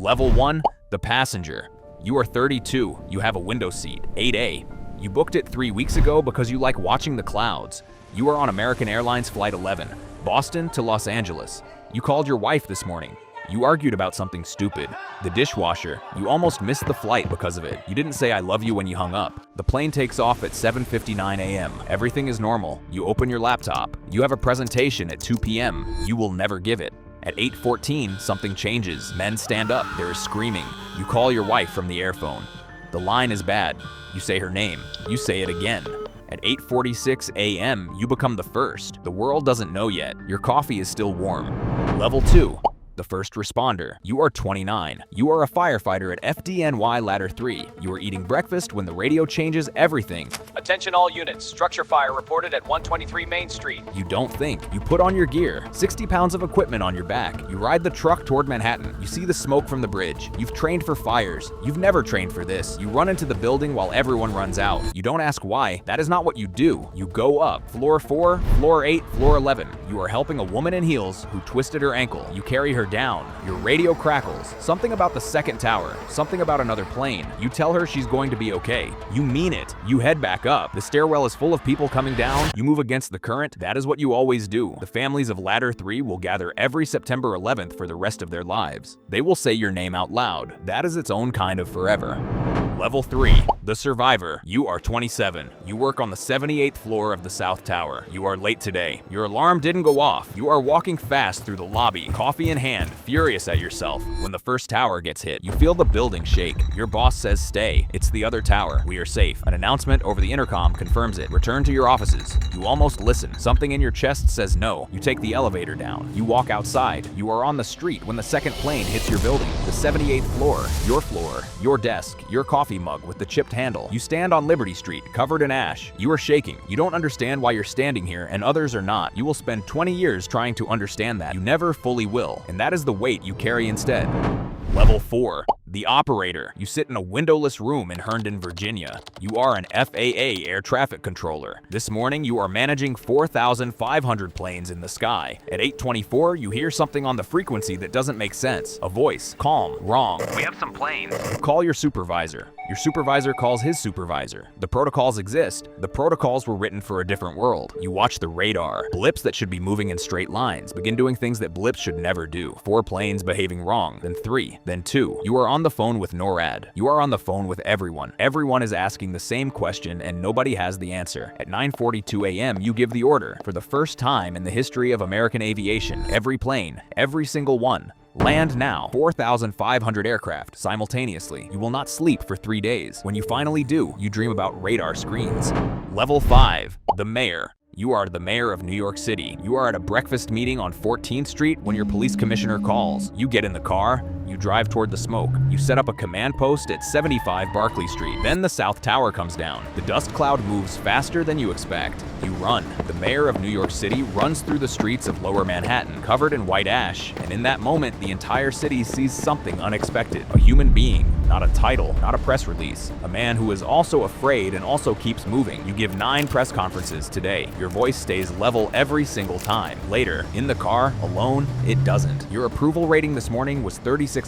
Level 1, the passenger. You are 32, you have a window seat, 8A. You booked it 3 weeks ago because you like watching the clouds. You are on American Airlines Flight 11, Boston to Los Angeles. You called your wife this morning. You argued about something stupid. The dishwasher. You almost missed the flight because of it. You didn't say I love you when you hung up. The plane takes off at 7:59 a.m. Everything is normal. You open your laptop. You have a presentation at 2 p.m. You will never give it. At 8:14, something changes. Men stand up. There is screaming. You call your wife from the airphone. The line is bad. You say her name. You say it again. At 8:46 a.m., you become the first. The world doesn't know yet. Your coffee is still warm. Level 2. The first responder. You are 29. You are a firefighter at FDNY Ladder 3. You are eating breakfast when the radio changes everything. Attention all units. Structure fire reported at 123 Main Street. You don't think. You put on your gear. 60 pounds of equipment on your back. You ride the truck toward Manhattan. You see the smoke from the bridge. You've trained for fires. You've never trained for this. You run into the building while everyone runs out. You don't ask why. That is not what you do. You go up. Floor 4, floor 8, floor 11. You are helping a woman in heels who twisted her ankle. You carry her down. Your radio crackles. Something about the second tower. Something about another plane. You tell her she's going to be okay. You mean it. You head back up. The stairwell is full of people coming down. You move against the current. That is what you always do. The families of Ladder 3 will gather every September 11th for the rest of their lives. They will say your name out loud. That is its own kind of forever. Level 3, the survivor. You are 27. You work on the 78th floor of the South Tower. You are late today. Your alarm didn't go off. You are walking fast through the lobby, coffee in hand, furious at yourself. When the first tower gets hit, you feel the building shake. Your boss says stay. It's the other tower. We are safe. An announcement over the intercom confirms it. Return to your offices. You almost listen. Something in your chest says no. You take the elevator down. You walk outside. You are on the street when the second plane hits your building. The 78th floor, your desk, your coffee mug with the chipped handle. You stand on Liberty Street, covered in ash. You are shaking. You don't understand why you're standing here, and others are not. You will spend 20 years trying to understand that. You never fully will, and that is the weight you carry instead. Level 4. The operator. You sit in a windowless room in Herndon, Virginia. You are an FAA air traffic controller. This morning, you are managing 4,500 planes in the sky. At 8:24, you hear something on the frequency that doesn't make sense. A voice. Calm. Wrong. We have some planes. You call your supervisor. Your supervisor calls his supervisor. The protocols exist. The protocols were written for a different world. You watch the radar. Blips that should be moving in straight lines begin doing things that blips should never do. 4 planes behaving wrong, then 3, then 2. You are on the phone with NORAD. You are on the phone with everyone. Everyone is asking the same question and nobody has the answer. At 9:42 a.m., you give the order. For the first time in the history of American aviation, every plane, every single one, land now. 4,500 aircraft simultaneously. You will not sleep for 3 days. When you finally do, you dream about radar screens. Level 5, the mayor. You are the mayor of New York City. You are at a breakfast meeting on 14th Street when your police commissioner calls. You get in the car. You drive toward the smoke. You set up a command post at 75 Barclay Street. Then the South Tower comes down. The dust cloud moves faster than you expect. You run. The mayor of New York City runs through the streets of Lower Manhattan, covered in white ash. And in that moment, the entire city sees something unexpected. A human being, not a title, not a press release. A man who is also afraid and also keeps moving. You give 9 press conferences today. Your voice stays level every single time. Later, in the car, alone, it doesn't. Your approval rating this morning was 36%.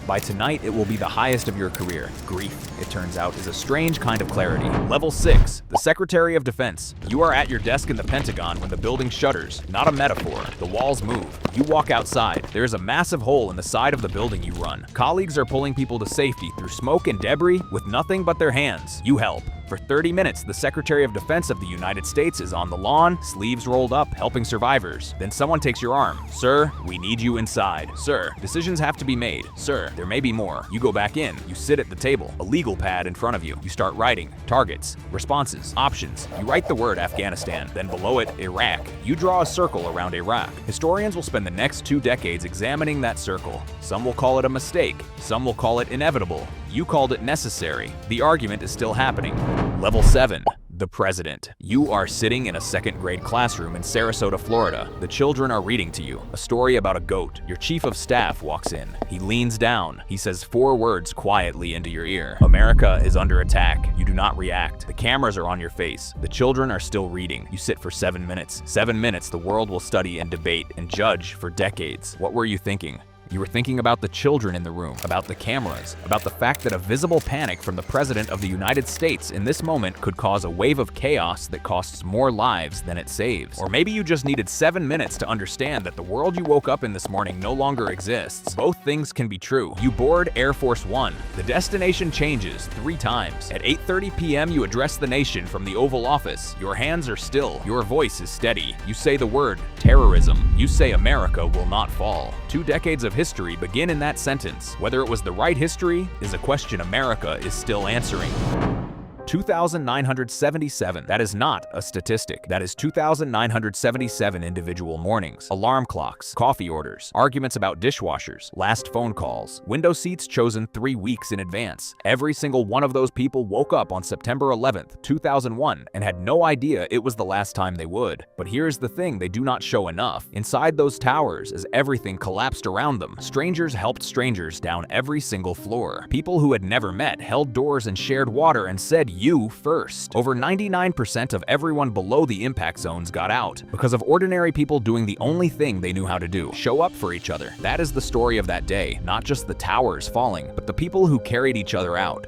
By tonight, it will be the highest of your career. Grief, it turns out, is a strange kind of clarity. Level 6, the Secretary of Defense. You are at your desk in the Pentagon when the building shudders. Not a metaphor. The walls move. You walk outside. There is a massive hole in the side of the building you run. Colleagues are pulling people to safety through smoke and debris with nothing but their hands. You help. For 30 minutes, the Secretary of Defense of the United States is on the lawn, sleeves rolled up, helping survivors. Then someone takes your arm. Sir, we need you inside. Sir, decisions have to be made. Sir, there may be more. You go back in. You sit at the table, a legal pad in front of you. You start writing. Targets, responses, options. You write the word Afghanistan, then below it, Iraq. You draw a circle around Iraq. Historians will spend the next 2 decades examining that circle. Some will call it a mistake. Some will call it inevitable. You called it necessary. The argument is still happening. Level 7. The president. You are sitting in a second-grade classroom in Sarasota, Florida. The children are reading to you a story about a goat. Your chief of staff walks in. He leans down. He says 4 words quietly into your ear. America is under attack. You do not react. The cameras are on your face. The children are still reading. You sit for 7 minutes. 7 minutes the world will study and debate and judge for decades. What were you thinking? You were thinking about the children in the room, about the cameras, about the fact that a visible panic from the President of the United States in this moment could cause a wave of chaos that costs more lives than it saves. Or maybe you just needed 7 minutes to understand that the world you woke up in this morning no longer exists. Both things can be true. You board Air Force One. The destination changes 3 times. At 8:30 p.m. you address the nation from the Oval Office. Your hands are still. Your voice is steady. You say the word terrorism. You say America will not fall. 2 decades of history begin in that sentence. Whether it was the right history is a question America is still answering. 2,977. That is not a statistic. That is 2,977 individual mornings. Alarm clocks, coffee orders, arguments about dishwashers, last phone calls, window seats chosen 3 weeks in advance. Every single one of those people woke up on September 11th, 2001 and had no idea it was the last time they would. But here's the thing they do not show enough. Inside those towers, as everything collapsed around them, strangers helped strangers down every single floor. People who had never met held doors and shared water and said you first. Over 99% of everyone below the impact zones got out because of ordinary people doing the only thing they knew how to do: show up for each other. That is the story of that day, not just the towers falling, but the people who carried each other out.